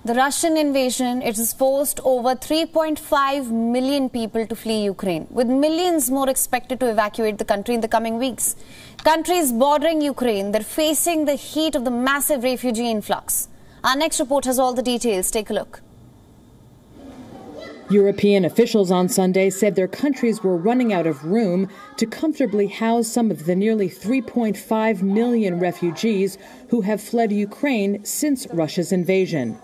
The Russian invasion, it has forced over 3.5 million people to flee Ukraine, with millions more expected to evacuate the country in the coming weeks. Countries bordering Ukraine, they're facing the heat of the massive refugee influx. Our next report has all the details. Take a look. European officials on Sunday said their countries were running out of room to comfortably house some of the nearly 3.5 million refugees who have fled Ukraine since Russia's invasion.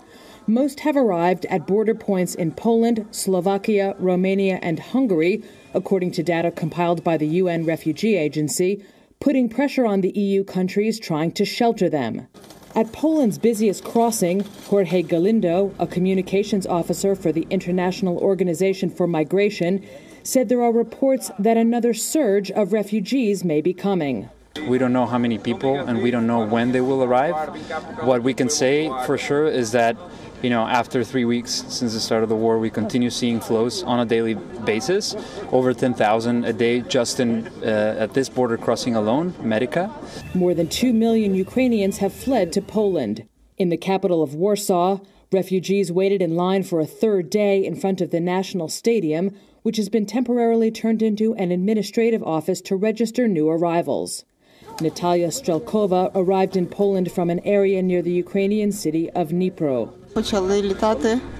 Most have arrived at border points in Poland, Slovakia, Romania, and Hungary, according to data compiled by the UN Refugee Agency, putting pressure on the EU countries trying to shelter them. At Poland's busiest crossing, Jorge Galindo, a communications officer for the International Organization for Migration, said there are reports that another surge of refugees may be coming. We don't know how many people and we don't know when they will arrive. What we can say for sure is that, after 3 weeks since the start of the war, we continue seeing flows on a daily basis, over 10,000 a day just at this border crossing alone, Medica. More than 2 million Ukrainians have fled to Poland. In the capital of Warsaw, refugees waited in line for a third day in front of the National Stadium, which has been temporarily turned into an administrative office to register new arrivals. Natalia Strelkova arrived in Poland from an area near the Ukrainian city of Dnipro.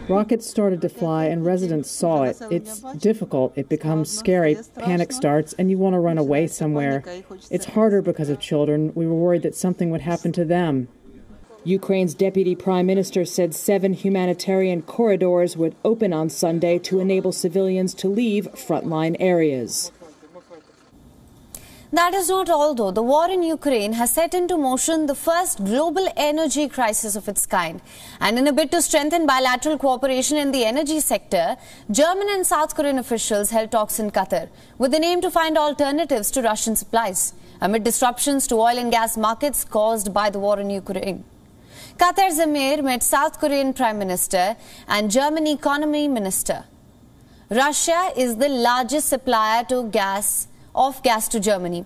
Rockets started to fly and residents saw it. It's difficult. It becomes scary. Panic starts and you want to run away somewhere. It's harder because of children. We were worried that something would happen to them. Ukraine's deputy prime minister said 7 humanitarian corridors would open on Sunday to enable civilians to leave frontline areas. That is not all, though. The war in Ukraine has set into motion the first global energy crisis of its kind. And in a bid to strengthen bilateral cooperation in the energy sector, German and South Korean officials held talks in Qatar with an aim to find alternatives to Russian supplies amid disruptions to oil and gas markets caused by the war in Ukraine. Qatar's Emir met South Korean Prime Minister and German Economy Minister. Russia is the largest supplier of gas to Germany,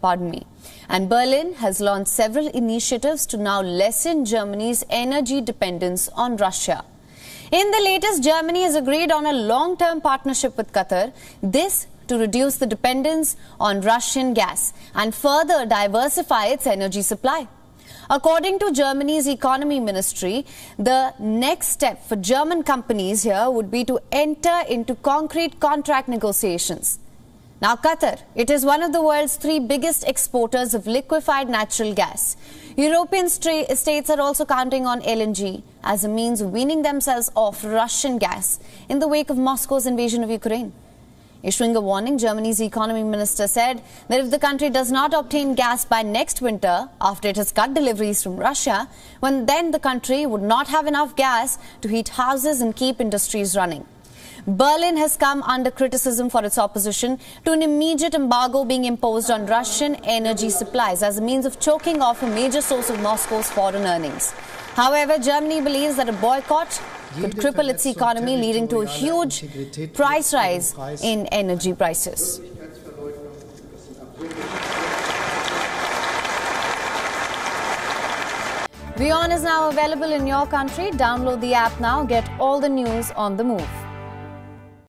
and Berlin has launched several initiatives to now lessen Germany's energy dependence on Russia. In the latest, Germany has agreed on a long-term partnership with Qatar, this to reduce the dependence on Russian gas and further diversify its energy supply. According to Germany's economy ministry, the next step for German companies here would be to enter into concrete contract negotiations. Now, Qatar, it is one of the world's 3 biggest exporters of liquefied natural gas. European states are also counting on LNG as a means of weaning themselves off Russian gas in the wake of Moscow's invasion of Ukraine. Issuing a warning, Germany's economy minister said that if the country does not obtain gas by next winter, after it has cut deliveries from Russia, then the country would not have enough gas to heat houses and keep industries running. Berlin has come under criticism for its opposition to an immediate embargo being imposed on Russian energy supplies as a means of choking off a major source of Moscow's foreign earnings. However, Germany believes that a boycott could cripple its economy, leading to a huge price rise in energy prices. WION is now available in your country. Download the app now. Get all the news on the move.